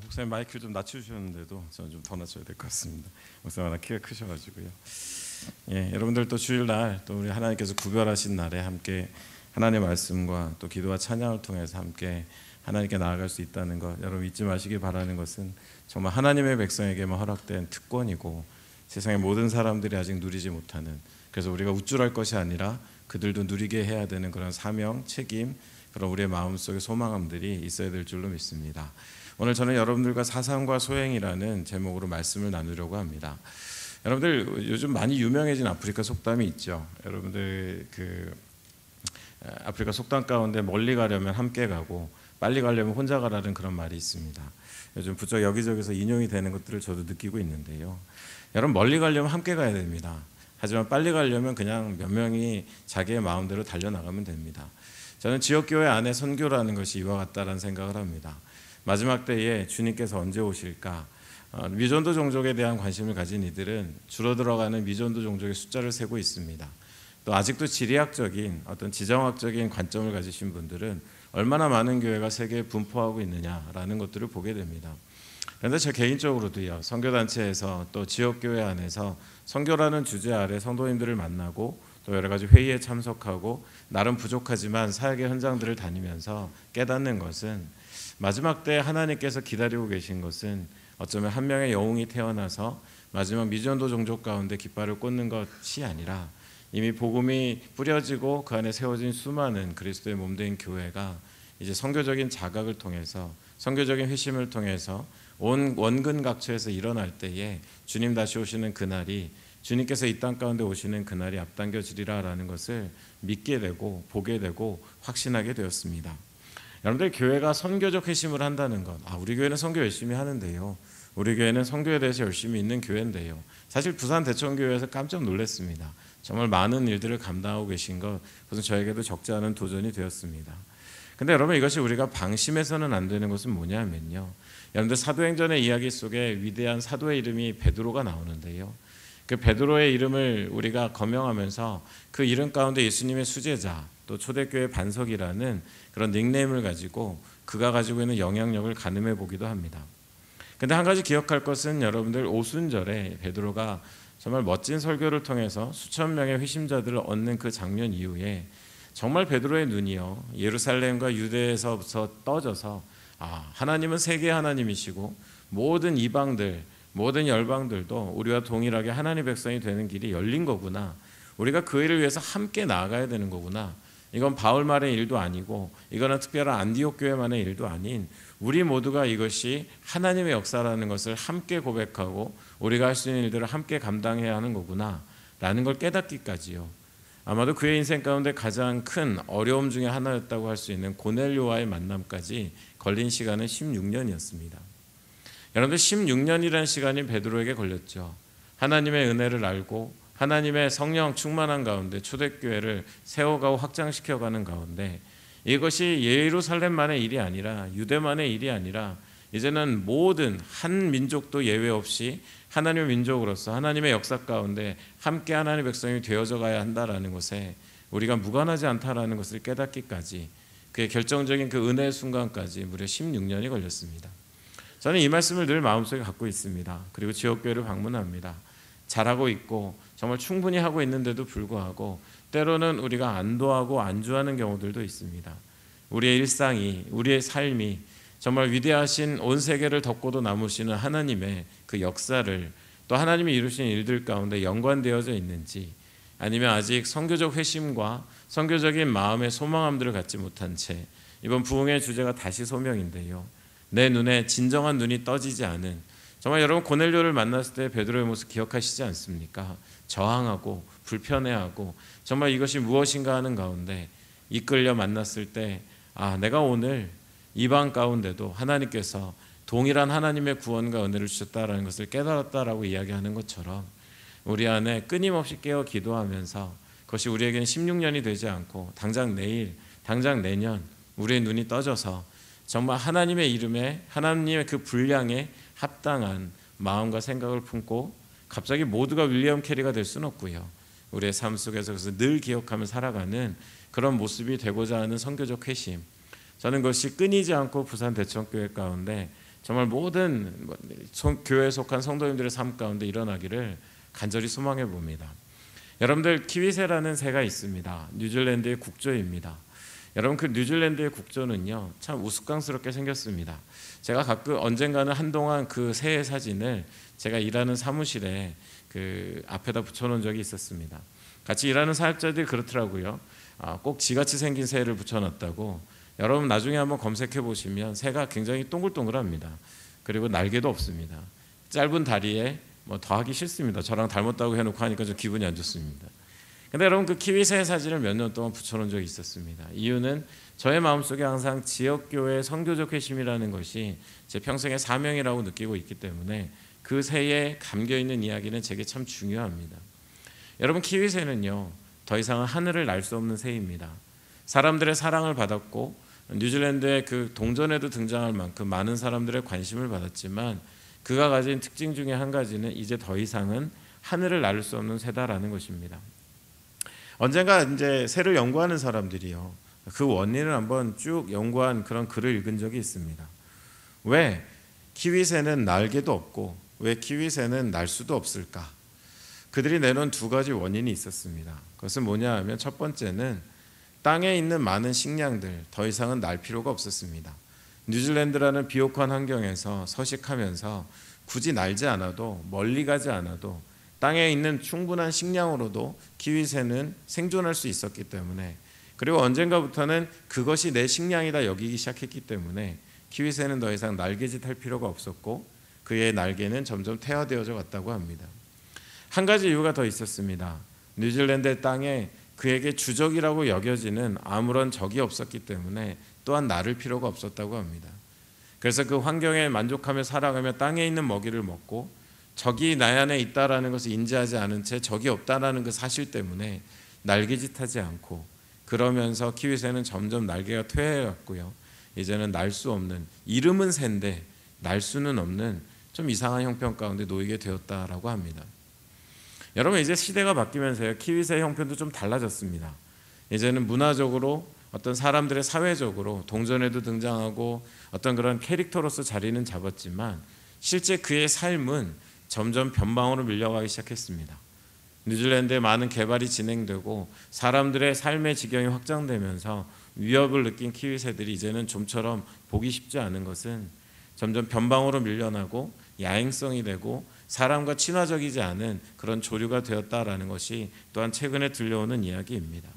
목사님 마이크 좀 낮춰주셨는데도 저는 좀 더 낮춰야 될 것 같습니다. 목사님 하나 키가 크셔가지고요. 예, 여러분들 또 주일날 또 우리 하나님께서 구별하신 날에 함께 하나님의 말씀과 또 기도와 찬양을 통해서 함께 하나님께 나아갈 수 있다는 것 여러분 잊지 마시기 바라는 것은 정말 하나님의 백성에게만 허락된 특권이고 세상의 모든 사람들이 아직 누리지 못하는, 그래서 우리가 우쭐할 것이 아니라 그들도 누리게 해야 되는 그런 사명, 책임, 그런 우리의 마음속에 소망함들이 있어야 될 줄로 믿습니다. 오늘 저는 여러분들과 사상과 소행이라는 제목으로 말씀을 나누려고 합니다. 여러분들 요즘 많이 유명해진 아프리카 속담이 있죠. 여러분들 아프리카 속담 가운데 멀리 가려면 함께 가고 빨리 가려면 혼자 가라는 그런 말이 있습니다. 요즘 부쩍 여기저기서 인용이 되는 것들을 저도 느끼고 있는데요. 여러분 멀리 가려면 함께 가야 됩니다. 하지만 빨리 가려면 그냥 몇 명이 자기의 마음대로 달려나가면 됩니다. 저는 지역교회 안에 선교라는 것이 이와 같다는 생각을 합니다. 마지막 때에 주님께서 언제 오실까? 미전도 종족에 대한 관심을 가진 이들은 줄어들어가는 미전도 종족의 숫자를 세고 있습니다. 또 아직도 지리학적인 어떤 지정학적인 관점을 가지신 분들은 얼마나 많은 교회가 세계에 분포하고 있느냐라는 것들을 보게 됩니다. 그런데 저 개인적으로도요, 선교단체에서 또 지역교회 안에서 선교라는 주제 아래 성도님들을 만나고 또 여러 가지 회의에 참석하고 나름 부족하지만 사역의 현장들을 다니면서 깨닫는 것은 마지막 때 하나님께서 기다리고 계신 것은 어쩌면 한 명의 영웅이 태어나서 마지막 미전도 종족 가운데 깃발을 꽂는 것이 아니라 이미 복음이 뿌려지고 그 안에 세워진 수많은 그리스도의 몸된 교회가 이제 선교적인 자각을 통해서 선교적인 회심을 통해서 온 원근 각처에서 일어날 때에 주님 다시 오시는 그날이, 주님께서 이 땅 가운데 오시는 그날이 앞당겨지리라라는 것을 믿게 되고 보게 되고 확신하게 되었습니다. 여러분들 교회가 선교적 회심을 한다는 것, 우리 교회는 선교 열심히 하는데요, 우리 교회는 선교에 대해서 열심히 있는 교회인데요, 사실 부산 대천교회에서 깜짝 놀랐습니다. 정말 많은 일들을 감당하고 계신 것, 그것은 저에게도 적지 않은 도전이 되었습니다. 근데 여러분 이것이 우리가 방심해서는 안 되는 것은 뭐냐면요, 여러분들 사도행전의 이야기 속에 위대한 사도의 이름이 베드로가 나오는데요, 그 베드로의 이름을 우리가 거명하면서 그 이름 가운데 예수님의 수제자, 또 초대교회 반석이라는 그런 닉네임을 가지고 그가 가지고 있는 영향력을 가늠해 보기도 합니다. 근데 한 가지 기억할 것은 여러분들 오순절에 베드로가 정말 멋진 설교를 통해서 수천 명의 회심자들을 얻는 그 장면 이후에 정말 베드로의 눈이요, 예루살렘과 유대에서부터 떠져서 하나님은 세계의 하나님이시고 모든 이방들, 모든 열방들도 우리와 동일하게 하나님의 백성이 되는 길이 열린 거구나, 우리가 그 일을 위해서 함께 나아가야 되는 거구나, 이건 바울만의 일도 아니고 이거는 특별한 안디옥 교회만의 일도 아닌 우리 모두가 이것이 하나님의 역사라는 것을 함께 고백하고 우리가 할 수 있는 일들을 함께 감당해야 하는 거구나 라는 걸 깨닫기까지요, 아마도 그의 인생 가운데 가장 큰 어려움 중에 하나였다고 할 수 있는 고넬료와의 만남까지 걸린 시간은 16년이었습니다. 여러분들 16년이라는 시간이 베드로에게 걸렸죠. 하나님의 은혜를 알고 하나님의 성령 충만한 가운데 초대교회를 세워가고 확장시켜가는 가운데 이것이 예루살렘만의 일이 아니라 유대만의 일이 아니라 이제는 모든 한 민족도 예외 없이 하나님의 민족으로서 하나님의 역사 가운데 함께 하나님의 백성이 되어져 가야 한다라는 것에 우리가 무관하지 않다라는 것을 깨닫기까지, 그의 결정적인 그 은혜의 순간까지 무려 16년이 걸렸습니다. 저는 이 말씀을 늘 마음속에 갖고 있습니다. 그리고 지역교회를 방문합니다. 잘하고 있고 정말 충분히 하고 있는데도 불구하고 때로는 우리가 안도하고 안주하는 경우들도 있습니다. 우리의 일상이, 우리의 삶이 정말 위대하신 온 세계를 덮고도 남으시는 하나님의 그 역사를, 또 하나님이 이루신 일들 가운데 연관되어져 있는지, 아니면 아직 선교적 회심과 선교적인 마음의 소망함들을 갖지 못한 채, 이번 부흥의 주제가 다시 소명인데요, 내 눈에 진정한 눈이 떠지지 않은, 정말 여러분 고넬료를 만났을 때 베드로의 모습 기억하시지 않습니까? 저항하고 불편해하고 정말 이것이 무엇인가 하는 가운데 이끌려 만났을 때 내가 오늘 이방 가운데도 하나님께서 동일한 하나님의 구원과 은혜를 주셨다라는 것을 깨달았다라고 이야기하는 것처럼 우리 안에 끊임없이 깨어 기도하면서 그것이 우리에게는 16년이 되지 않고 당장 내일, 당장 내년 우리의 눈이 떠져서 정말 하나님의 이름에, 하나님의 그 분량에 합당한 마음과 생각을 품고, 갑자기 모두가 윌리엄 캐리가 될 수는 없고요, 우리의 삶 속에서 그래서 늘 기억하며 살아가는 그런 모습이 되고자 하는 선교적 회심, 저는 그것이 끊이지 않고 부산 대천교회 가운데 정말 모든 교회에 속한 성도님들의 삶 가운데 일어나기를 간절히 소망해 봅니다. 여러분들, 키위새라는 새가 있습니다. 뉴질랜드의 국조입니다. 여러분, 그 뉴질랜드의 국조는요 참 우스꽝스럽게 생겼습니다. 제가 가끔 언젠가는 한동안 그 새의 사진을 제가 일하는 사무실에 그 앞에다 붙여놓은 적이 있었습니다. 같이 일하는 사역자들이 그렇더라고요. 꼭 지같이 생긴 새를 붙여놨다고. 여러분 나중에 한번 검색해 보시면 새가 굉장히 동글동글합니다. 그리고 날개도 없습니다. 짧은 다리에 더 하기 싫습니다. 저랑 닮았다고 해놓고 하니까 좀 기분이 안 좋습니다. 근데 여러분, 그 키위새 사진을 몇 년 동안 붙여놓은 적이 있었습니다. 이유는 저의 마음속에 항상 지역교회 선교적 회심이라는 것이 제 평생의 사명이라고 느끼고 있기 때문에 그 새에 감겨있는 이야기는 제게 참 중요합니다. 여러분, 키위새는요 더 이상은 하늘을 날 수 없는 새입니다. 사람들의 사랑을 받았고 뉴질랜드의 그 동전에도 등장할 만큼 많은 사람들의 관심을 받았지만 그가 가진 특징 중에 한 가지는 이제 더 이상은 하늘을 날 수 없는 새다라는 것입니다. 언젠가 이제 새를 연구하는 사람들이요 그 원인을 한번 쭉 연구한 그런 글을 읽은 적이 있습니다. 왜 키위새는 날개도 없고 왜 키위새는 날 수도 없을까? 그들이 내놓은 두 가지 원인이 있었습니다. 그것은 뭐냐 하면, 첫 번째는 땅에 있는 많은 식량들 더 이상은 날 필요가 없었습니다. 뉴질랜드라는 비옥한 환경에서 서식하면서 굳이 날지 않아도, 멀리 가지 않아도 땅에 있는 충분한 식량으로도 키위새는 생존할 수 있었기 때문에, 그리고 언젠가부터는 그것이 내 식량이다 여기기 시작했기 때문에 키위새는 더 이상 날개짓 할 필요가 없었고 그의 날개는 점점 퇴화되어져 갔다고 합니다. 한 가지 이유가 더 있었습니다. 뉴질랜드의 땅에 그에게 주적이라고 여겨지는 아무런 적이 없었기 때문에 또한 나를 필요가 없었다고 합니다. 그래서 그 환경에 만족하며 살아가며 땅에 있는 먹이를 먹고 적이 나 안에 있다라는 것을 인지하지 않은 채 적이 없다라는 그 사실 때문에 날개짓하지 않고, 그러면서 키위새는 점점 날개가 퇴해갔고요. 이제는 날 수 없는, 이름은 새인데 날 수는 없는 좀 이상한 형편 가운데 놓이게 되었다라고 합니다. 여러분, 이제 시대가 바뀌면서요 키위새 형편도 좀 달라졌습니다. 이제는 문화적으로 어떤 사람들의 사회적으로 동전에도 등장하고 어떤 그런 캐릭터로서 자리는 잡았지만 실제 그의 삶은 점점 변방으로 밀려가기 시작했습니다. 뉴질랜드에 많은 개발이 진행되고 사람들의 삶의 지경이 확장되면서 위협을 느낀 키위새들이 이제는 좀처럼 보기 쉽지 않은 것은 점점 변방으로 밀려나고 야행성이 되고 사람과 친화적이지 않은 그런 조류가 되었다라는 것이 또한 최근에 들려오는 이야기입니다.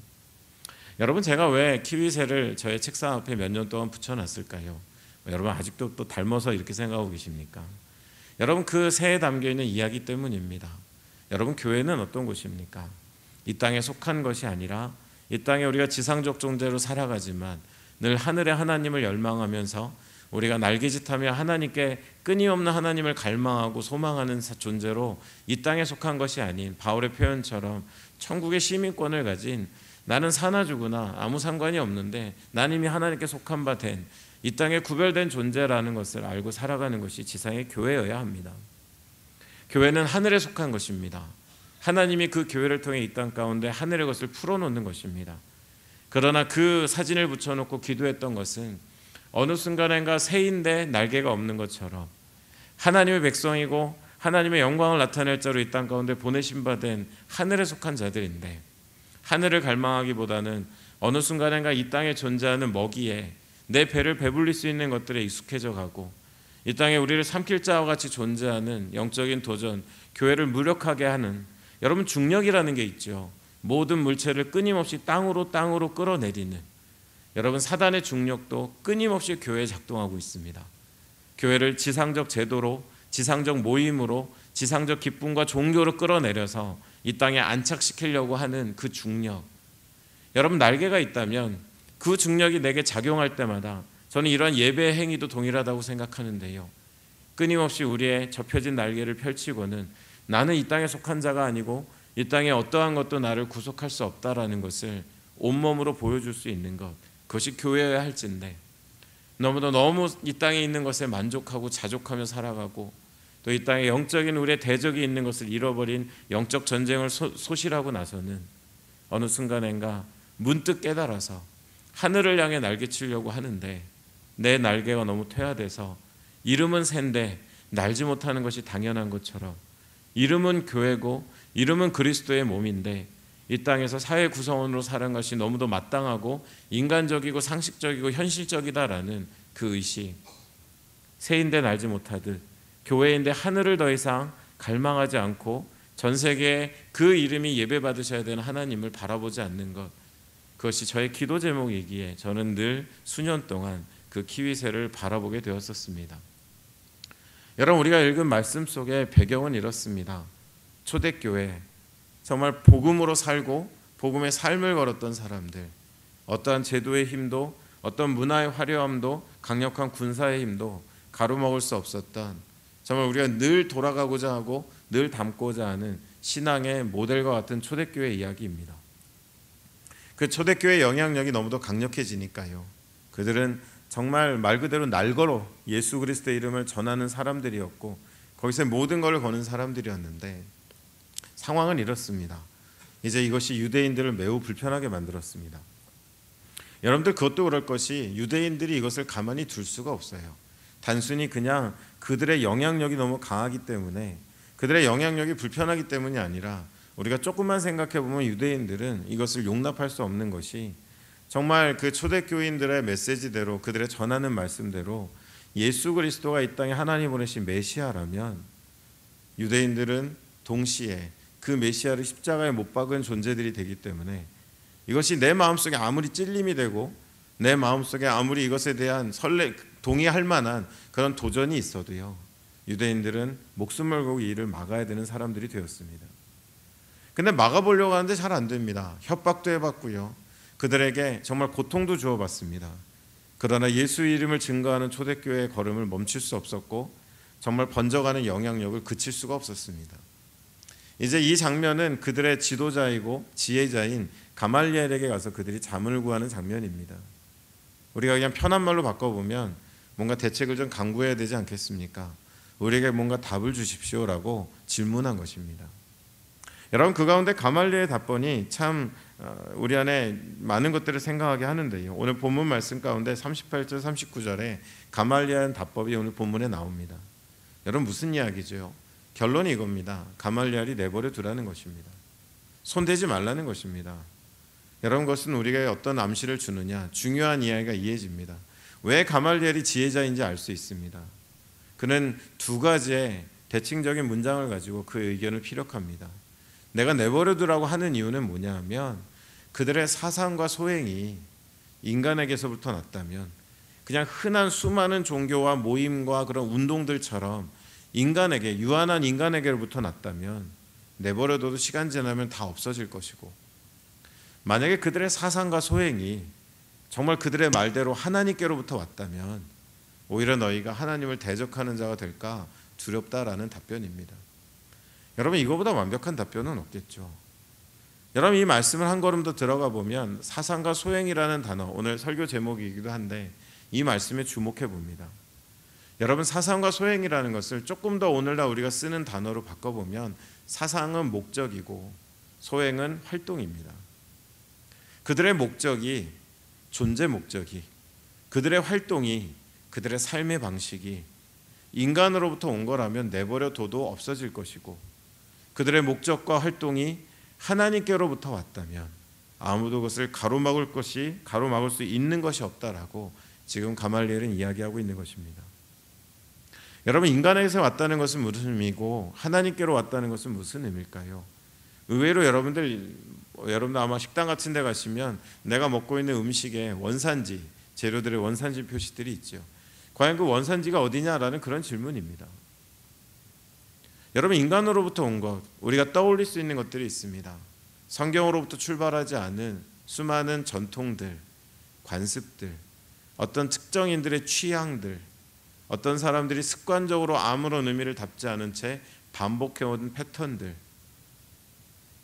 여러분, 제가 왜 키위새를 저의 책상 앞에 몇 년 동안 붙여놨을까요? 여러분 아직도 또 닮아서 이렇게 생각하고 계십니까? 여러분, 그 새에 담겨있는 이야기 때문입니다. 여러분, 교회는 어떤 곳입니까? 이 땅에 속한 것이 아니라 이 땅에 우리가 지상적 존재로 살아가지만 늘 하늘의 하나님을 열망하면서 우리가 날개짓하며 하나님께 끊임없는 하나님을 갈망하고 소망하는 존재로 이 땅에 속한 것이 아닌 바울의 표현처럼 천국의 시민권을 가진, 나는 사나 죽으나 아무 상관이 없는데 나는 이미 하나님께 속한 바 된 이 땅에 구별된 존재라는 것을 알고 살아가는 것이 지상의 교회여야 합니다. 교회는 하늘에 속한 것입니다. 하나님이 그 교회를 통해 이 땅 가운데 하늘의 것을 풀어놓는 것입니다. 그러나 그 사진을 붙여놓고 기도했던 것은 어느 순간인가 새인데 날개가 없는 것처럼 하나님의 백성이고 하나님의 영광을 나타낼 자로 이 땅 가운데 보내신 바 된 하늘에 속한 자들인데, 하늘을 갈망하기보다는 어느 순간인가 이 땅에 존재하는 먹이에 내 배를 배불릴 수 있는 것들에 익숙해져 가고 이 땅에 우리를 삼킬 자와 같이 존재하는 영적인 도전, 교회를 무력하게 하는, 여러분 중력이라는 게 있죠. 모든 물체를 끊임없이 땅으로 끌어내리는, 여러분 사단의 중력도 끊임없이 교회에 작동하고 있습니다. 교회를 지상적 제도로, 지상적 모임으로, 지상적 기쁨과 종교로 끌어내려서 이 땅에 안착시키려고 하는 그 중력, 여러분 날개가 있다면 그 중력이 내게 작용할 때마다 저는 이러한 예배의 행위도 동일하다고 생각하는데요, 끊임없이 우리의 접혀진 날개를 펼치고는 나는 이 땅에 속한 자가 아니고 이 땅에 어떠한 것도 나를 구속할 수 없다라는 것을 온몸으로 보여줄 수 있는 것, 그것이 교회여야 할진데 너무 이 땅에 있는 것에 만족하고 자족하며 살아가고 또 이 땅에 영적인 우리의 대적이 있는 것을 잃어버린 영적 전쟁을 소실하고 나서는 어느 순간인가 문득 깨달아서 하늘을 향해 날개치려고 하는데 내 날개가 너무 퇴화돼서 이름은 샌데 날지 못하는 것이 당연한 것처럼 이름은 교회고 이름은 그리스도의 몸인데 이 땅에서 사회 구성원으로 사는 것이 너무도 마땅하고 인간적이고 상식적이고 현실적이다라는 그 의식, 새인데 날지 못하듯 교회인데 하늘을 더 이상 갈망하지 않고 전 세계에 그 이름이 예배받으셔야 되는 하나님을 바라보지 않는 것, 그것이 저의 기도 제목이기에 저는 늘 수년 동안 그 키위새를 바라보게 되었었습니다. 여러분, 우리가 읽은 말씀 속에 배경은 이렇습니다. 초대교회, 정말 복음으로 살고 복음의 삶을 걸었던 사람들, 어떠한 제도의 힘도 어떤 문화의 화려함도 강력한 군사의 힘도 가로막을 수 없었던, 정말 우리가 늘 돌아가고자 하고 늘 닮고자 하는 신앙의 모델과 같은 초대교회 이야기입니다. 그 초대교회의 영향력이 너무도 강력해지니까요, 그들은 정말 말 그대로 날걸어 예수 그리스도의 이름을 전하는 사람들이었고 거기서 모든 걸 거는 사람들이었는데, 상황은 이렇습니다. 이제 이것이 유대인들을 매우 불편하게 만들었습니다. 여러분들, 그것도 그럴 것이 유대인들이 이것을 가만히 둘 수가 없어요. 단순히 그냥 그들의 영향력이 너무 강하기 때문에, 그들의 영향력이 불편하기 때문이 아니라 우리가 조금만 생각해 보면 유대인들은 이것을 용납할 수 없는 것이, 정말 그 초대교인들의 메시지대로 그들의 전하는 말씀대로 예수 그리스도가 이 땅에 하나님 보내신 메시아라면 유대인들은 동시에 그 메시아를 십자가에 못 박은 존재들이 되기 때문에 이것이 내 마음속에 아무리 찔림이 되고 내 마음속에 아무리 이것에 대한 동의할 만한 그런 도전이 있어도요, 유대인들은 목숨을 걸고 이 일을 막아야 되는 사람들이 되었습니다. 근데 막아보려고 하는데 잘 안 됩니다. 협박도 해봤고요, 그들에게 정말 고통도 주어봤습니다. 그러나 예수 이름을 증거하는 초대교회의 걸음을 멈출 수 없었고 정말 번져가는 영향력을 그칠 수가 없었습니다. 이제 이 장면은 그들의 지도자이고 지혜자인 가말리엘에게 가서 그들이 자문을 구하는 장면입니다. 우리가 그냥 편한 말로 바꿔보면 뭔가 대책을 좀 강구해야 되지 않겠습니까? 우리에게 뭔가 답을 주십시오라고 질문한 것입니다. 여러분, 그 가운데 가말리엘의 답변이 참 우리 안에 많은 것들을 생각하게 하는데요, 오늘 본문 말씀 가운데 38절 39절에 가말리엘 답법이 오늘 본문에 나옵니다. 여러분, 무슨 이야기죠? 결론이 이겁니다. 가말리엘이 내버려 두라는 것입니다. 손대지 말라는 것입니다. 여러분, 그것은 우리에게 어떤 암시를 주느냐, 중요한 이야기가 이해집니다. 왜 가말리엘이 지혜자인지 알 수 있습니다. 그는 두 가지의 대칭적인 문장을 가지고 그 의견을 피력합니다. 내가 내버려 두라고 하는 이유는 뭐냐 하면, 그들의 사상과 소행이 인간에게서부터 났다면, 그냥 흔한 수많은 종교와 모임과 그런 운동들처럼 인간에게, 유한한 인간에게로부터 났다면 내버려둬도 시간 지나면 다 없어질 것이고, 만약에 그들의 사상과 소행이 정말 그들의 말대로 하나님께로부터 왔다면 오히려 너희가 하나님을 대적하는 자가 될까 두렵다라는 답변입니다. 여러분, 이거보다 완벽한 답변은 없겠죠. 여러분, 이 말씀을 한 걸음 더 들어가 보면 사상과 소행이라는 단어, 오늘 설교 제목이기도 한데 이 말씀에 주목해 봅니다. 여러분, 사상과 소행이라는 것을 조금 더 오늘날 우리가 쓰는 단어로 바꿔보면 사상은 목적이고 소행은 활동입니다. 그들의 목적이, 존재 목적이, 그들의 활동이, 그들의 삶의 방식이 인간으로부터 온 거라면 내버려 둬도 없어질 것이고, 그들의 목적과 활동이 하나님께로부터 왔다면 아무도 그것을 가로막을 수 있는 것이 없다라고 지금 가말리엘은 이야기하고 있는 것입니다. 여러분, 인간에게서 왔다는 것은 무슨 의미고 하나님께로 왔다는 것은 무슨 의미일까요? 의외로 여러분들 아마 식당 같은 데 가시면 내가 먹고 있는 음식에 원산지, 재료들의 원산지 표시들이 있죠. 과연 그 원산지가 어디냐라는 그런 질문입니다. 여러분, 인간으로부터 온 것, 우리가 떠올릴 수 있는 것들이 있습니다. 성경으로부터 출발하지 않은 수많은 전통들, 관습들, 어떤 특정인들의 취향들, 어떤 사람들이 습관적으로 아무런 의미를 담지 않은 채 반복해온 패턴들,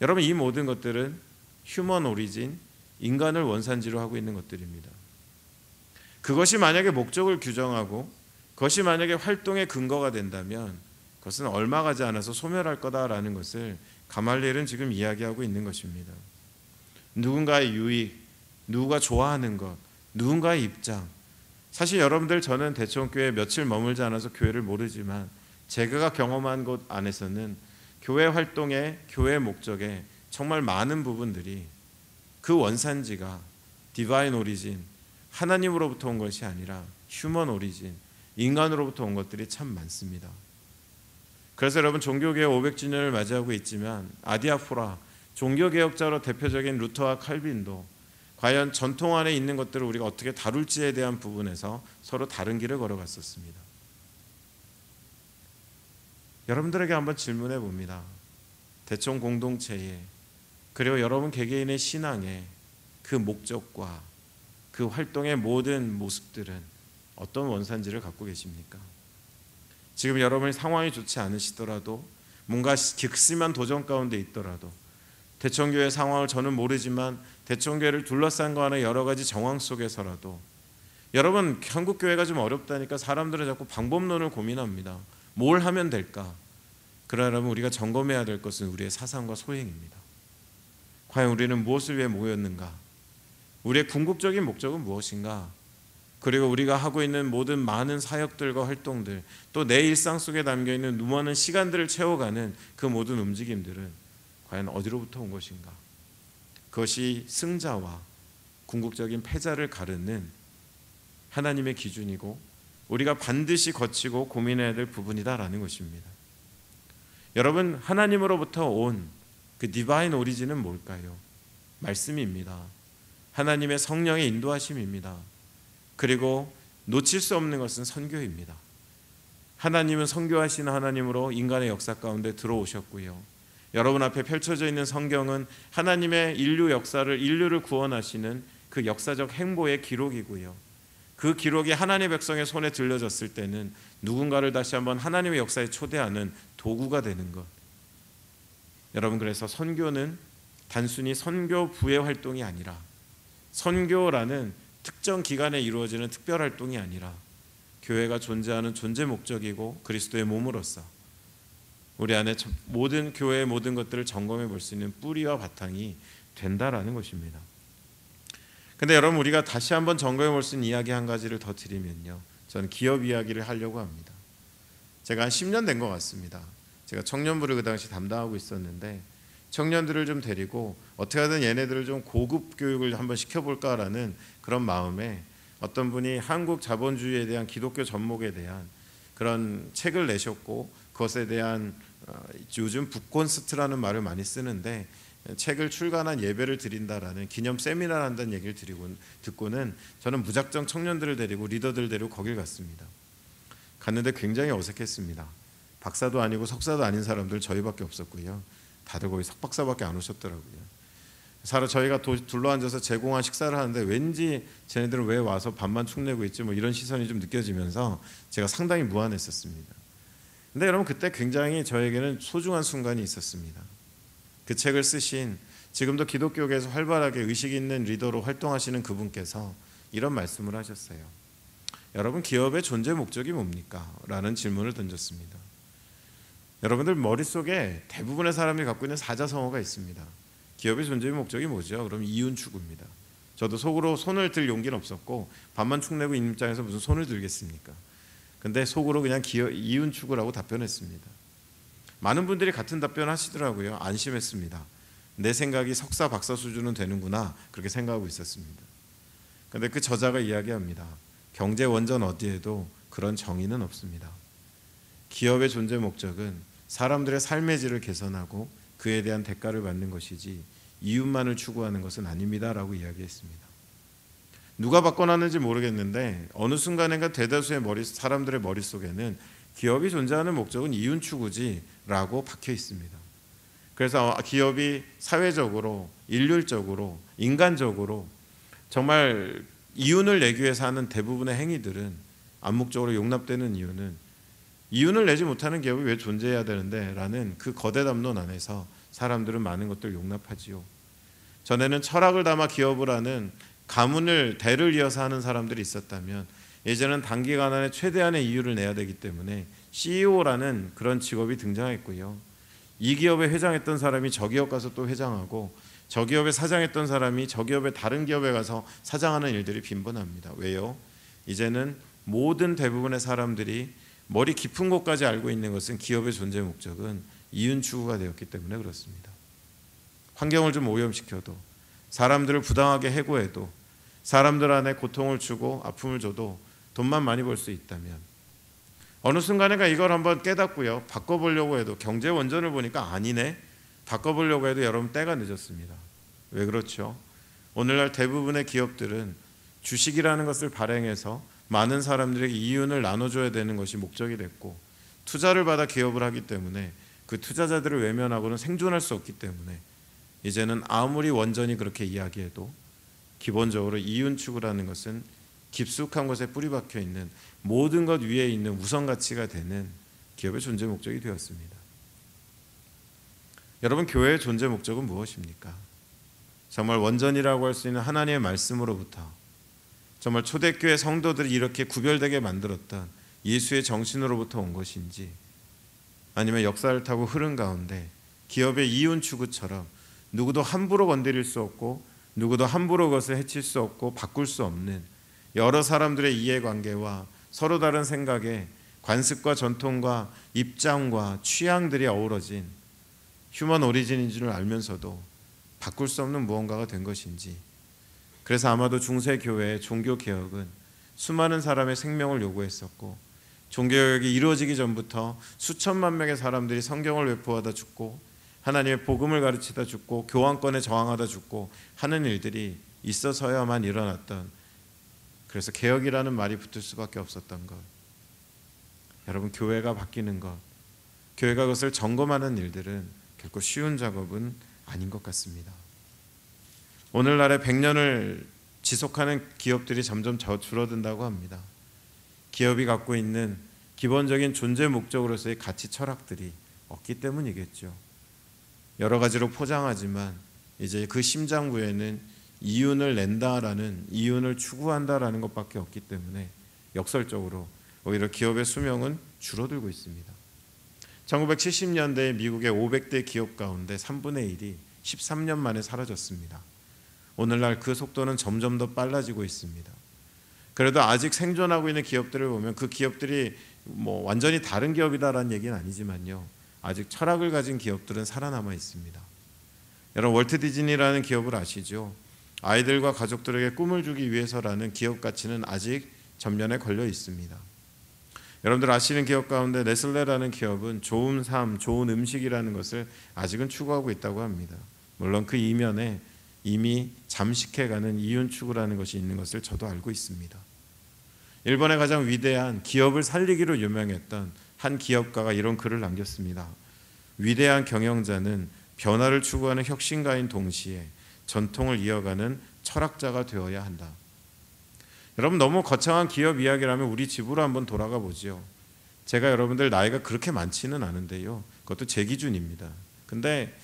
여러분, 이 모든 것들은 휴먼 오리진, 인간을 원산지로 하고 있는 것들입니다. 그것이 만약에 목적을 규정하고 그것이 만약에 활동의 근거가 된다면 그것은 얼마 가지 않아서 소멸할 거다라는 것을 가말리엘은 지금 이야기하고 있는 것입니다. 누군가의 유익, 누가 좋아하는 것, 누군가의 입장, 사실 여러분들, 저는 대청교회 며칠 머물지 않아서 교회를 모르지만 제가 경험한 곳 안에서는 교회 활동의, 교회 목적에 정말 많은 부분들이 그 원산지가 디바인 오리진, 하나님으로부터 온 것이 아니라 휴먼 오리진, 인간으로부터 온 것들이 참 많습니다. 그래서 여러분, 종교개혁 500주년을 맞이하고 있지만 아디아포라 종교개혁자로 대표적인 루터와 칼빈도 과연 전통 안에 있는 것들을 우리가 어떻게 다룰지에 대한 부분에서 서로 다른 길을 걸어갔었습니다. 여러분들에게 한번 질문해 봅니다. 대청 공동체에, 그리고 여러분 개개인의 신앙에 그 목적과 그 활동의 모든 모습들은 어떤 원산지를 갖고 계십니까? 지금 여러분의 상황이 좋지 않으시더라도, 뭔가 극심한 도전 가운데 있더라도, 대청교회 상황을 저는 모르지만 대청교회를 둘러싼 거 안에 여러 가지 정황 속에서라도, 여러분, 한국교회가 좀 어렵다니까 사람들은 자꾸 방법론을 고민합니다. 뭘 하면 될까? 그러려면 우리가 점검해야 될 것은 우리의 사상과 소행입니다. 과연 우리는 무엇을 위해 모였는가? 우리의 궁극적인 목적은 무엇인가? 그리고 우리가 하고 있는 모든 많은 사역들과 활동들, 또 내 일상 속에 담겨있는 누많은 시간들을 채워가는 그 모든 움직임들은 과연 어디로부터 온 것인가? 그것이 승자와 궁극적인 패자를 가르는 하나님의 기준이고 우리가 반드시 거치고 고민해야 될 부분이다라는 것입니다. 여러분, 하나님으로부터 온 그 디바인 오리진은 뭘까요? 말씀입니다. 하나님의 성령의 인도하심입니다. 그리고 놓칠 수 없는 것은 선교입니다. 하나님은 선교하시는 하나님으로 인간의 역사 가운데 들어오셨고요. 여러분 앞에 펼쳐져 있는 성경은 하나님의 인류를 구원하시는 그 역사적 행보의 기록이고요. 그 기록이 하나님의 백성의 손에 들려졌을 때는 누군가를 다시 한번 하나님의 역사에 초대하는 도구가 되는 것. 여러분, 그래서 선교는 단순히 선교부의 활동이 아니라, 선교라는 특정 기간에 이루어지는 특별 활동이 아니라 교회가 존재하는 존재 목적이고 그리스도의 몸으로서 우리 안에 모든 교회의 모든 것들을 점검해 볼 수 있는 뿌리와 바탕이 된다라는 것입니다. 근데 여러분, 우리가 다시 한번 점검해 볼 수 있는 이야기 한 가지를 더 드리면요, 저는 기업 이야기를 하려고 합니다. 제가 한 10년 된 것 같습니다. 제가 청년부를 그 당시 담당하고 있었는데 청년들을 좀 데리고 어떻게 하든 얘네들을 좀 고급 교육을 한번 시켜볼까라는 그런 마음에 어떤 분이 한국 자본주의에 대한 기독교 전목에 대한 그런 책을 내셨고, 그것에 대한 요즘 북콘스트라는 말을 많이 쓰는데, 책을 출간한 예배를 드린다라는 기념 세미나를 한다는 얘기를 듣고는 저는 무작정 청년들을 데리고 리더들을 데리고 거길 갔습니다. 갔는데 굉장히 어색했습니다. 박사도 아니고 석사도 아닌 사람들 저희밖에 없었고요. 다들 거의 석박사밖에 안 오셨더라고요. 저희가 둘러앉아서 제공한 식사를 하는데 왠지 쟤네들은 왜 와서 밥만 축내고 있지, 뭐 이런 시선이 좀 느껴지면서 제가 상당히 무안했었습니다. 근데 여러분, 그때 굉장히 저에게는 소중한 순간이 있었습니다. 그 책을 쓰신, 지금도 기독교계에서 활발하게 의식 있는 리더로 활동하시는 그분께서 이런 말씀을 하셨어요. 여러분, 기업의 존재 목적이 뭡니까? 라는 질문을 던졌습니다. 여러분들 머릿속에 대부분의 사람이 갖고 있는 사자성어가 있습니다. 기업의 존재 목적이 뭐죠? 그럼 이윤 추구입니다. 저도 속으로 손을 들 용기는 없었고, 밥만 축내고 있는 입장에서 무슨 손을 들겠습니까? 근데 속으로 그냥 이윤 추구라고 답변했습니다. 많은 분들이 같은 답변 하시더라고요. 안심했습니다. 내 생각이 석사 박사 수준은 되는구나, 그렇게 생각하고 있었습니다. 근데 그 저자가 이야기합니다. 경제 원전 어디에도 그런 정의는 없습니다. 기업의 존재 목적은 사람들의 삶의 질을 개선하고 그에 대한 대가를 받는 것이지 이윤만을 추구하는 것은 아닙니다라고 이야기했습니다. 누가 바꿔놨는지 모르겠는데 어느 순간인가 대다수의 사람들의 머릿속에는 기업이 존재하는 목적은 이윤 추구지라고 박혀 있습니다. 그래서 기업이 사회적으로, 일률적으로, 인간적으로 정말 이윤을 내기 위해서 하는 대부분의 행위들은 암묵적으로 용납되는 이유는 이윤을 내지 못하는 기업이 왜 존재해야 되는데 라는 그 거대 담론 안에서 사람들은 많은 것들을 용납하지요. 전에는 철학을 담아 기업을 하는 가문을 대를 이어서 하는 사람들이 있었다면, 예전은 단기간 안에 최대한의 이윤을 내야 되기 때문에 CEO라는 그런 직업이 등장했고요. 이 기업에 회장했던 사람이 저 기업 가서 또 회장하고, 저 기업에 사장했던 사람이 저 기업의 다른 기업에 가서 사장하는 일들이 빈번합니다. 왜요? 이제는 모든 대부분의 사람들이 머리 깊은 곳까지 알고 있는 것은 기업의 존재 목적은 이윤 추구가 되었기 때문에 그렇습니다. 환경을 좀 오염시켜도, 사람들을 부당하게 해고해도, 사람들 안에 고통을 주고 아픔을 줘도 돈만 많이 벌 수 있다면, 어느 순간에가 이걸 한번 깨닫고요, 바꿔보려고 해도 경제 원전을 보니까 아니네, 바꿔보려고 해도 여러분 때가 늦었습니다. 왜 그렇죠? 오늘날 대부분의 기업들은 주식이라는 것을 발행해서 많은 사람들에게 이윤을 나눠줘야 되는 것이 목적이 됐고, 투자를 받아 기업을 하기 때문에 그 투자자들을 외면하고는 생존할 수 없기 때문에 이제는 아무리 원전이 그렇게 이야기해도 기본적으로 이윤 추구라는 것은 깊숙한 곳에 뿌리 박혀 있는 모든 것 위에 있는 우선 가치가 되는 기업의 존재 목적이 되었습니다. 여러분, 교회의 존재 목적은 무엇입니까? 정말 원전이라고 할 수 있는 하나님의 말씀으로부터, 정말 초대교회 성도들이 이렇게 구별되게 만들었던 예수의 정신으로부터 온 것인지, 아니면 역사를 타고 흐른 가운데 기업의 이윤 추구처럼 누구도 함부로 건드릴 수 없고 누구도 함부로 그것을 해칠 수 없고 바꿀 수 없는 여러 사람들의 이해관계와 서로 다른 생각에 관습과 전통과 입장과 취향들이 어우러진 휴먼 오리진인 줄 알면서도 바꿀 수 없는 무언가가 된 것인지, 그래서 아마도 중세교회의 종교개혁은 수많은 사람의 생명을 요구했었고, 종교개혁이 이루어지기 전부터 수천만 명의 사람들이 성경을 회포하다 죽고 하나님의 복음을 가르치다 죽고 교황권에 저항하다 죽고 하는 일들이 있어서야만 일어났던, 그래서 개혁이라는 말이 붙을 수밖에 없었던 것. 여러분, 교회가 바뀌는 것, 교회가 그것을 점검하는 일들은 결코 쉬운 작업은 아닌 것 같습니다. 오늘날의 100년을 지속하는 기업들이 점점 줄어든다고 합니다. 기업이 갖고 있는 기본적인 존재 목적으로서의 가치 철학들이 없기 때문이겠죠. 여러 가지로 포장하지만 이제 그 심장부에는 이윤을 낸다라는, 이윤을 추구한다라는 것밖에 없기 때문에 역설적으로 오히려 기업의 수명은 줄어들고 있습니다. 1970년대에 미국의 500대 기업 가운데 3분의 1이 13년 만에 사라졌습니다. 오늘날 그 속도는 점점 더 빨라지고 있습니다. 그래도 아직 생존하고 있는 기업들을 보면 그 기업들이 완전히 다른 기업이다라는 얘기는 아니지만요, 아직 철학을 가진 기업들은 살아남아 있습니다. 여러분, 월트 디즈니라는 기업을 아시죠? 아이들과 가족들에게 꿈을 주기 위해서라는 기업 가치는 아직 전면에 걸려 있습니다. 여러분들 아시는 기업 가운데 네슬레라는 기업은 좋은 삶, 좋은 음식이라는 것을 아직은 추구하고 있다고 합니다. 물론 그 이면에 이미 잠식해가는 이윤 추구라는 것이 있는 것을 저도 알고 있습니다. 일본의 가장 위대한 기업을 살리기로 유명했던 한 기업가가 이런 글을 남겼습니다. 위대한 경영자는 변화를 추구하는 혁신가인 동시에 전통을 이어가는 철학자가 되어야 한다. 여러분, 너무 거창한 기업 이야기라면 우리 집으로 한번 돌아가 보죠. 제가 여러분들 나이가 그렇게 많지는 않은데요, 그것도 제 기준입니다. 근데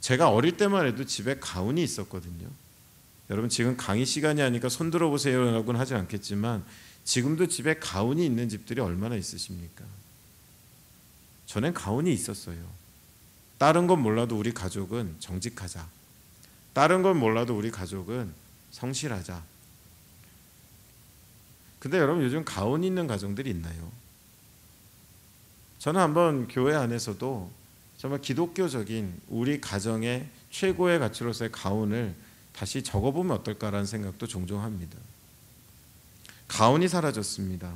제가 어릴 때만 해도 집에 가훈이 있었거든요. 여러분, 지금 강의 시간이 아니니까 손 들어보세요라고는 하지 않겠지만 지금도 집에 가훈이 있는 집들이 얼마나 있으십니까? 전엔 가훈이 있었어요. 다른 건 몰라도 우리 가족은 정직하자, 다른 건 몰라도 우리 가족은 성실하자. 근데 여러분, 요즘 가훈이 있는 가정들이 있나요? 저는 한번 교회 안에서도 정말 기독교적인 우리 가정의 최고의 가치로서의 가훈을 다시 적어보면 어떨까라는 생각도 종종 합니다. 가훈이 사라졌습니다.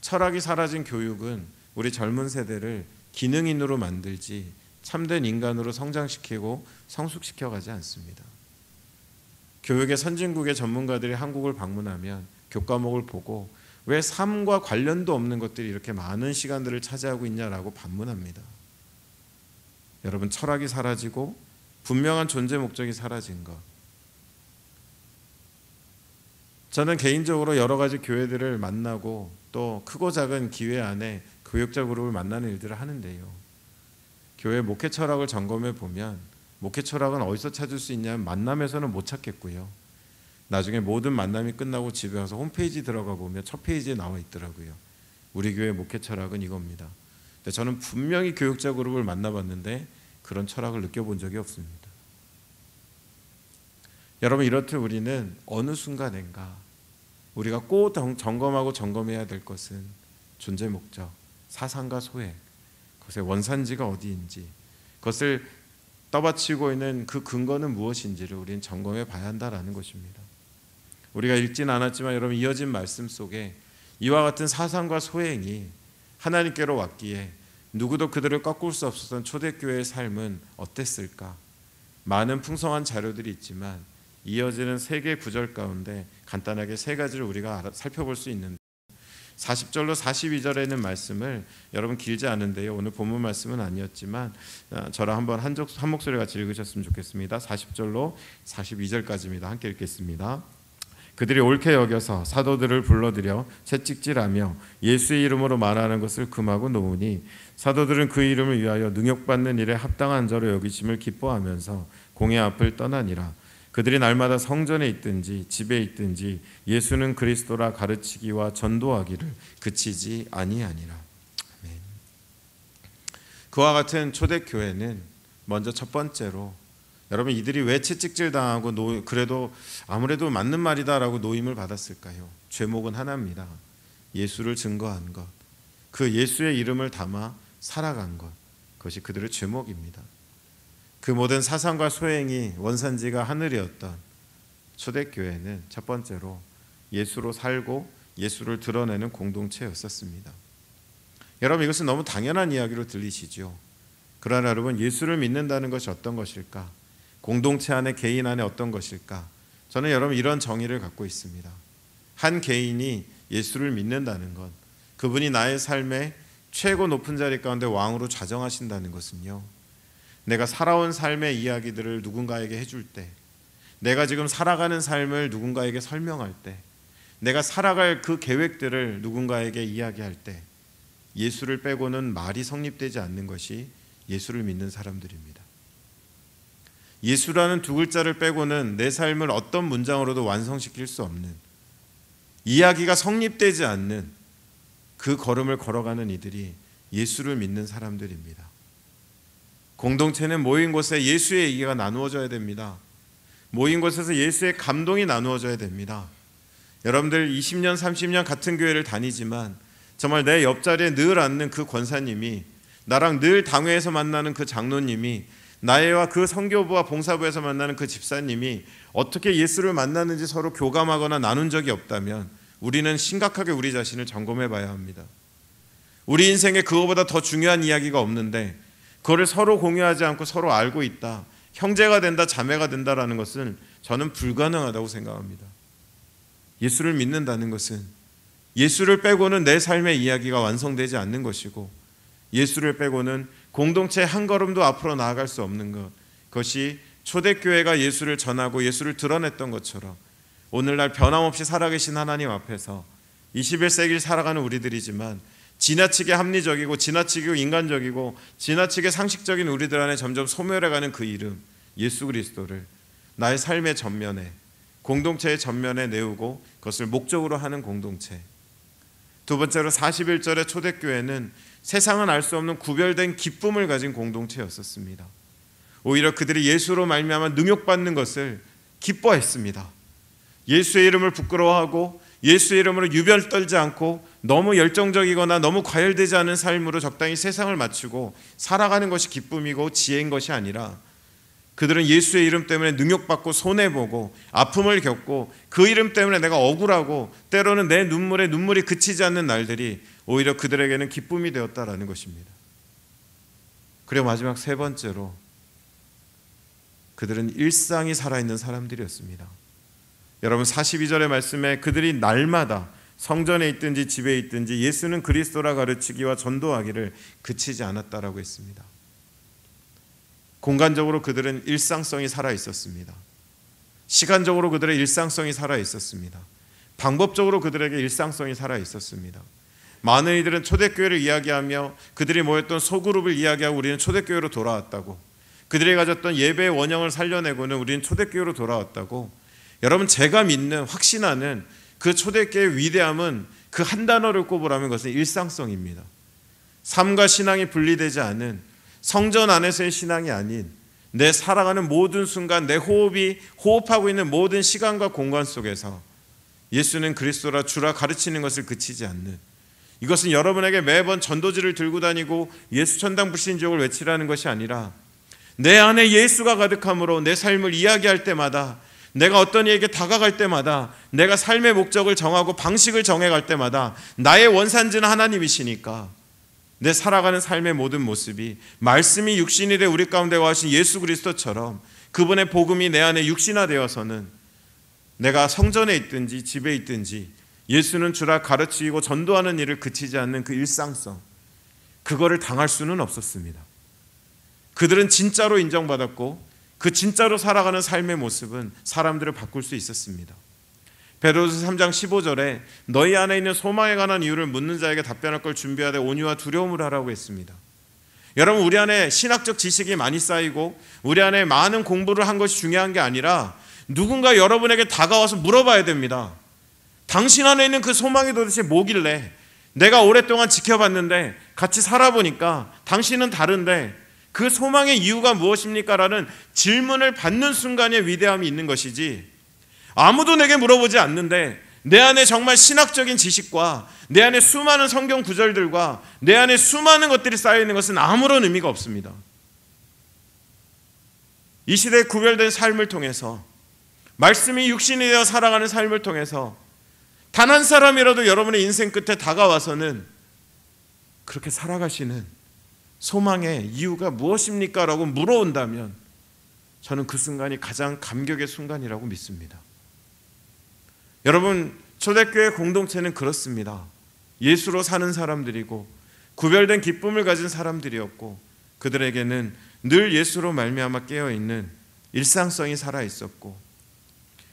철학이 사라진 교육은 우리 젊은 세대를 기능인으로 만들지 참된 인간으로 성장시키고 성숙시켜가지 않습니다. 교육의 선진국의 전문가들이 한국을 방문하면 교과목을 보고 왜 삶과 관련도 없는 것들이 이렇게 많은 시간들을 차지하고 있냐라고 반문합니다. 여러분, 철학이 사라지고 분명한 존재 목적이 사라진 것. 저는 개인적으로 여러 가지 교회들을 만나고 또 크고 작은 기회 안에 교육자 그룹을 만나는 일들을 하는데요, 교회 목회 철학을 점검해 보면 목회 철학은 어디서 찾을 수 있냐면 만남에서는 못 찾겠고요, 나중에 모든 만남이 끝나고 집에 와서 홈페이지 들어가 보면 첫 페이지에 나와 있더라고요. 우리 교회 목회 철학은 이겁니다. 근데 저는 분명히 교육자 그룹을 만나봤는데 그런 철학을 느껴본 적이 없습니다. 여러분, 이렇듯 우리는 어느 순간인가 우리가 꼭 점검하고 점검해야 될 것은 존재 목적, 사상과 소액, 그것의 원산지가 어디인지, 그것을 떠받치고 있는 그 근거는 무엇인지를 우리는 점검해 봐야 한다라는 것입니다. 우리가 읽진 않았지만 여러분, 이어진 말씀 속에 이와 같은 사상과 소행이 하나님께로 왔기에 누구도 그들을 꺾을 수 없었던 초대교회의 삶은 어땠을까? 많은 풍성한 자료들이 있지만 이어지는 세 개의 구절 가운데 간단하게 세 가지를 우리가 살펴볼 수 있는데, 40절로 42절에 있는 말씀을 여러분 길지 않은데요, 오늘 본문 말씀은 아니었지만 저랑 한번 한 목소리 같이 읽으셨으면 좋겠습니다. 40절로 42절까지입니다. 함께 읽겠습니다. 그들이 옳게 여겨서 사도들을 불러들여 채찍질하며 예수의 이름으로 말하는 것을 금하고 놓으니 사도들은 그 이름을 위하여 능욕받는 일에 합당한 자로 여기심을 기뻐하면서 공회 앞을 떠나니라. 그들이 날마다 성전에 있든지 집에 있든지 예수는 그리스도라 가르치기와 전도하기를 그치지 아니하니라. 아멘. 그와 같은 초대교회는 먼저 첫 번째로, 여러분, 이들이 왜 채찍질 당하고 그래도 아무래도 맞는 말이다라고 노임을 받았을까요? 죄목은 하나입니다. 예수를 증거한 것, 그 예수의 이름을 담아 살아간 것, 그것이 그들의 죄목입니다. 그 모든 사상과 소행이 원산지가 하늘이었던 초대교회는 첫 번째로 예수로 살고 예수를 드러내는 공동체였었습니다. 여러분, 이것은 너무 당연한 이야기로 들리시죠? 그러나 여러분, 예수를 믿는다는 것이 어떤 것일까? 공동체 안에, 개인 안에 어떤 것일까? 저는 여러분 이런 정의를 갖고 있습니다. 한 개인이 예수를 믿는다는 것, 그분이 나의 삶의 최고 높은 자리 가운데 왕으로 좌정하신다는 것은요, 내가 살아온 삶의 이야기들을 누군가에게 해줄 때, 내가 지금 살아가는 삶을 누군가에게 설명할 때, 내가 살아갈 그 계획들을 누군가에게 이야기할 때 예수를 빼고는 말이 성립되지 않는 것이 예수를 믿는 사람들입니다. 예수라는 두 글자를 빼고는 내 삶을 어떤 문장으로도 완성시킬 수 없는, 이야기가 성립되지 않는 그 걸음을 걸어가는 이들이 예수를 믿는 사람들입니다. 공동체는 모인 곳에 예수의 얘기가 나누어져야 됩니다. 모인 곳에서 예수의 감동이 나누어져야 됩니다. 여러분들 20년 30년 같은 교회를 다니지만 정말 내 옆자리에 늘 앉는 그 권사님이, 나랑 늘 당회에서 만나는 그 장로님이, 나와 그 선교부와 봉사부에서 만나는 그 집사님이 어떻게 예수를 만나는지 서로 교감하거나 나눈 적이 없다면 우리는 심각하게 우리 자신을 점검해 봐야 합니다. 우리 인생에 그거보다 더 중요한 이야기가 없는데 그거를 서로 공유하지 않고 서로 알고 있다, 형제가 된다, 자매가 된다라는 것은 저는 불가능하다고 생각합니다. 예수를 믿는다는 것은 예수를 빼고는 내 삶의 이야기가 완성되지 않는 것이고, 예수를 빼고는 공동체 한 걸음도 앞으로 나아갈 수 없는 것, 그것이 초대교회가 예수를 전하고 예수를 드러냈던 것처럼 오늘날 변함없이 살아계신 하나님 앞에서 21세기를 살아가는 우리들이지만 지나치게 합리적이고 지나치게 인간적이고 지나치게 상식적인 우리들 안에 점점 소멸해가는 그 이름 예수 그리스도를 나의 삶의 전면에, 공동체의 전면에 내우고 그것을 목적으로 하는 공동체. 두 번째로 41절의 초대교회는 세상은 알 수 없는 구별된 기쁨을 가진 공동체였었습니다. 오히려 그들이 예수로 말미암아 능욕받는 것을 기뻐했습니다. 예수의 이름을 부끄러워하고 예수의 이름으로 유별 떨지 않고 너무 열정적이거나 너무 과열되지 않은 삶으로 적당히 세상을 맞추고 살아가는 것이 기쁨이고 지혜인 것이 아니라, 그들은 예수의 이름 때문에 능욕받고 손해보고 아픔을 겪고 그 이름 때문에 내가 억울하고 때로는 내 눈물이 그치지 않는 날들이 오히려 그들에게는 기쁨이 되었다라는 것입니다. 그리고 마지막 세 번째로 그들은 일상이 살아있는 사람들이었습니다. 여러분 42절의 말씀에 그들이 날마다 성전에 있든지 집에 있든지 예수는 그리스도라 가르치기와 전도하기를 그치지 않았다라고 했습니다. 공간적으로 그들은 일상성이 살아있었습니다. 시간적으로 그들의 일상성이 살아있었습니다. 방법적으로 그들에게 일상성이 살아있었습니다. 많은 이들은 초대교회를 이야기하며 그들이 모였던 소그룹을 이야기하고 우리는 초대교회로 돌아왔다고, 그들이 가졌던 예배의 원형을 살려내고는 우리는 초대교회로 돌아왔다고. 여러분, 제가 믿는, 확신하는 그 초대교회의 위대함은 그 한 단어를 꼽으라면 그것은 일상성입니다. 삶과 신앙이 분리되지 않은, 성전 안에서의 신앙이 아닌 내 살아가는 모든 순간, 내 호흡하고 있는 모든 시간과 공간 속에서 예수는 그리스도라 주라 가르치는 것을 그치지 않는, 이것은 여러분에게 매번 전도지를 들고 다니고 예수 천당 불신족을 외치라는 것이 아니라 내 안에 예수가 가득함으로 내 삶을 이야기할 때마다, 내가 어떤 이에게 다가갈 때마다, 내가 삶의 목적을 정하고 방식을 정해갈 때마다 나의 원산지는 하나님이시니까 내 살아가는 삶의 모든 모습이 말씀이 육신이 돼 우리 가운데 와신 예수 그리스도처럼 그분의 복음이 내 안에 육신화되어서는 내가 성전에 있든지 집에 있든지 예수는 주라 가르치고 전도하는 일을 그치지 않는 그 일상성, 그거를 당할 수는 없었습니다. 그들은 진짜로 인정받았고 그 진짜로 살아가는 삶의 모습은 사람들을 바꿀 수 있었습니다. 베드로서 3장 15절에 너희 안에 있는 소망에 관한 이유를 묻는 자에게 답변할 걸 준비하되 온유와 두려움을 하라고 했습니다. 여러분, 우리 안에 신학적 지식이 많이 쌓이고 우리 안에 많은 공부를 한 것이 중요한 게 아니라 누군가 여러분에게 다가와서 물어봐야 됩니다. 당신 안에 있는 그 소망이 도대체 뭐길래, 내가 오랫동안 지켜봤는데 같이 살아보니까 당신은 다른데 그 소망의 이유가 무엇입니까? 라는 질문을 받는 순간에 위대함이 있는 것이지, 아무도 내게 물어보지 않는데 내 안에 정말 신학적인 지식과 내 안에 수많은 성경 구절들과 내 안에 수많은 것들이 쌓여있는 것은 아무런 의미가 없습니다. 이 시대에 구별된 삶을 통해서, 말씀이 육신이 되어 살아가는 삶을 통해서 단 한 사람이라도 여러분의 인생 끝에 다가와서는 그렇게 살아가시는 소망의 이유가 무엇입니까? 라고 물어온다면 저는 그 순간이 가장 감격의 순간이라고 믿습니다. 여러분, 초대교회 공동체는 그렇습니다. 예수로 사는 사람들이고 구별된 기쁨을 가진 사람들이었고 그들에게는 늘 예수로 말미암아 깨어있는 일상성이 살아있었고,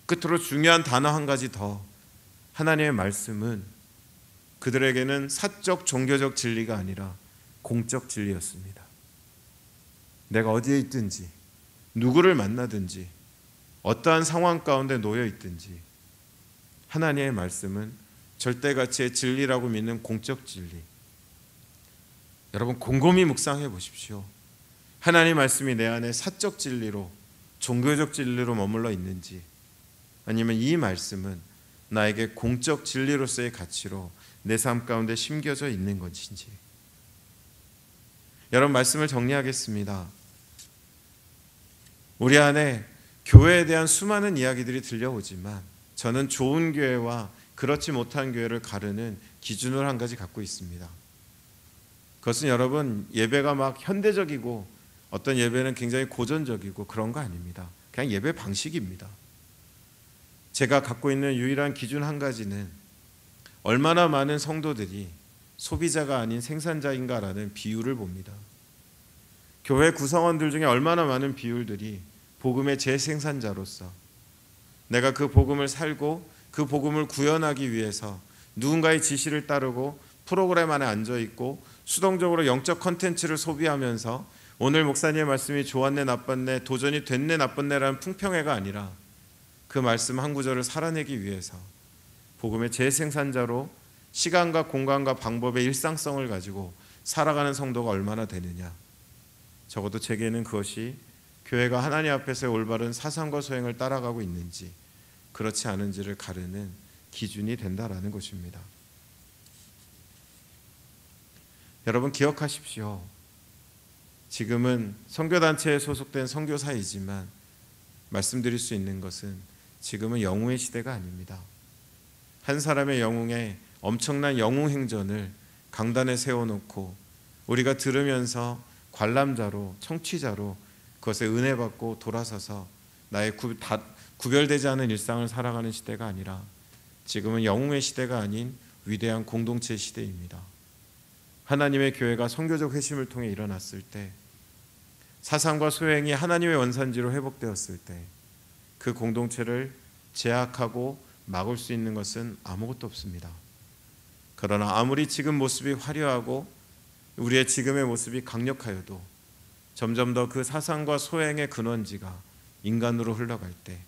끝으로 중요한 단어 한 가지 더, 하나님의 말씀은 그들에게는 사적 종교적 진리가 아니라 공적 진리였습니다. 내가 어디에 있든지 누구를 만나든지 어떠한 상황 가운데 놓여 있든지 하나님의 말씀은 절대가치의 진리라고 믿는 공적 진리. 여러분, 곰곰이 묵상해 보십시오. 하나님의 말씀이 내 안에 사적 진리로, 종교적 진리로 머물러 있는지, 아니면 이 말씀은 나에게 공적 진리로서의 가치로 내 삶 가운데 심겨져 있는 것인지. 여러분, 말씀을 정리하겠습니다. 우리 안에 교회에 대한 수많은 이야기들이 들려오지만 저는 좋은 교회와 그렇지 못한 교회를 가르는 기준을 한 가지 갖고 있습니다. 그것은 여러분, 예배가 막 현대적이고 어떤 예배는 굉장히 고전적이고 그런 거 아닙니다. 그냥 예배 방식입니다. 제가 갖고 있는 유일한 기준 한 가지는 얼마나 많은 성도들이 소비자가 아닌 생산자인가라는 비율을 봅니다. 교회 구성원들 중에 얼마나 많은 비율들이 복음의 재생산자로서 내가 그 복음을 살고 그 복음을 구현하기 위해서 누군가의 지시를 따르고 프로그램 안에 앉아있고 수동적으로 영적 컨텐츠를 소비하면서 오늘 목사님의 말씀이 좋았네 나빴네, 도전이 됐네 나빴네라는 풍평회가 아니라 그 말씀 한 구절을 살아내기 위해서 복음의 재생산자로 시간과 공간과 방법의 일상성을 가지고 살아가는 성도가 얼마나 되느냐. 적어도 제게는 그것이 교회가 하나님 앞에서의 올바른 사상과 소행을 따라가고 있는지 그렇지 않은지를 가르는 기준이 된다라는 것입니다. 여러분, 기억하십시오. 지금은 선교단체에 소속된 선교사이지만 말씀드릴 수 있는 것은 지금은 영웅의 시대가 아닙니다. 한 사람의 영웅에 엄청난 영웅 행전을 강단에 세워놓고 우리가 들으면서 관람자로, 청취자로 그것에 은혜 받고 돌아서서 나의 구별되지 않은 일상을 살아가는 시대가 아니라 지금은 영웅의 시대가 아닌 위대한 공동체 시대입니다. 하나님의 교회가 선교적 회심을 통해 일어났을 때, 사상과 소행이 하나님의 원산지로 회복되었을 때 그 공동체를 제약하고 막을 수 있는 것은 아무것도 없습니다. 그러나 아무리 지금 모습이 화려하고 우리의 지금의 모습이 강력하여도 점점 더 그 사상과 소행의 근원지가 인간으로 흘러갈 때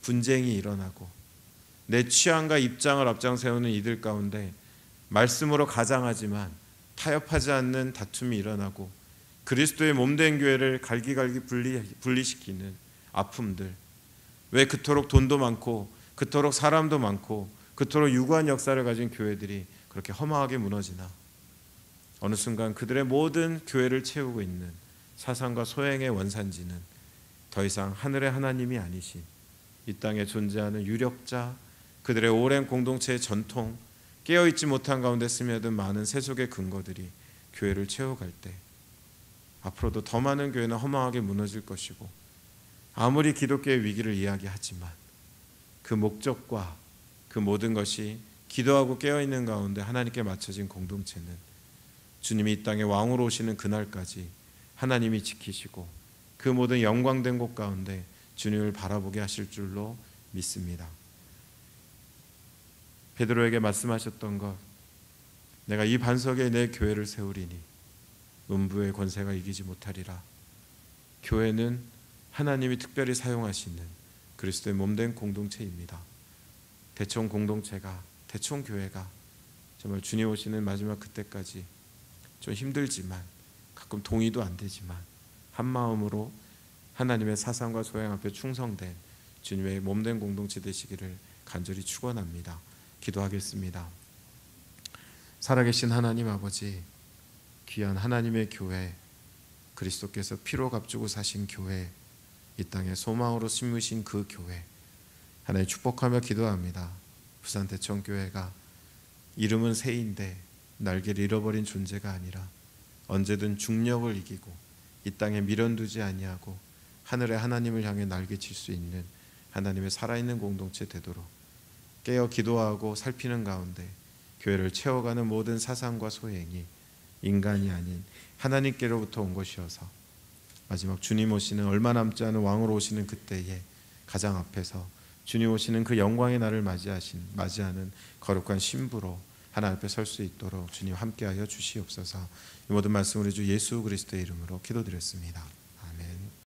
분쟁이 일어나고 내 취향과 입장을 앞장세우는 이들 가운데 말씀으로 가장하지만 타협하지 않는 다툼이 일어나고 그리스도의 몸된 교회를 갈기갈기 분리시키는 아픔들, 왜 그토록 돈도 많고 그토록 사람도 많고 그토록 유구한 역사를 가진 교회들이 그렇게 허망하게 무너지나 어느 순간 그들의 모든 교회를 채우고 있는 사상과 소행의 원산지는 더 이상 하늘의 하나님이 아니신 이 땅에 존재하는 유력자, 그들의 오랜 공동체의 전통, 깨어있지 못한 가운데 스며든 많은 세속의 근거들이 교회를 채워갈 때 앞으로도 더 많은 교회는 허망하게 무너질 것이고, 아무리 기독교의 위기를 이야기하지만 그 목적과 그 모든 것이 기도하고 깨어있는 가운데 하나님께 맞춰진 공동체는 주님이 이 땅에 왕으로 오시는 그날까지 하나님이 지키시고 그 모든 영광된 곳 가운데 주님을 바라보게 하실 줄로 믿습니다. 베드로에게 말씀하셨던 것, 내가 이 반석에 내 교회를 세우리니 음부의 권세가 이기지 못하리라. 교회는 하나님이 특별히 사용하시는 그리스도의 몸된 공동체입니다. 대청 공동체가, 대청 교회가 정말 주님 오시는 마지막 그때까지 좀 힘들지만, 가끔 동의도 안 되지만 한 마음으로 하나님의 사상과 소양 앞에 충성된 주님의 몸된 공동체 되시기를 간절히 축원합니다. 기도하겠습니다. 살아계신 하나님 아버지, 귀한 하나님의 교회, 그리스도께서 피로 값주고 사신 교회, 이 땅에 소망으로 심으신 그 교회 하나님 축복하며 기도합니다. 부산 대청교회가 이름은 새인데 날개를 잃어버린 존재가 아니라 언제든 중력을 이기고 이 땅에 미련두지 아니하고 하늘의 하나님을 향해 날개칠 수 있는 하나님의 살아있는 공동체 되도록 깨어 기도하고 살피는 가운데 교회를 채워가는 모든 사상과 소행이 인간이 아닌 하나님께로부터 온 것이어서 마지막 주님 오시는 얼마 남지 않은 왕으로 오시는 그때에 가장 앞에서 주님 오시는 그 영광의 날을 맞이하는 거룩한 신부로 하나님 앞에 설 수 있도록 주님 함께하여 주시옵소서. 이 모든 말씀 우리 주 예수 그리스도의 이름으로 기도드렸습니다.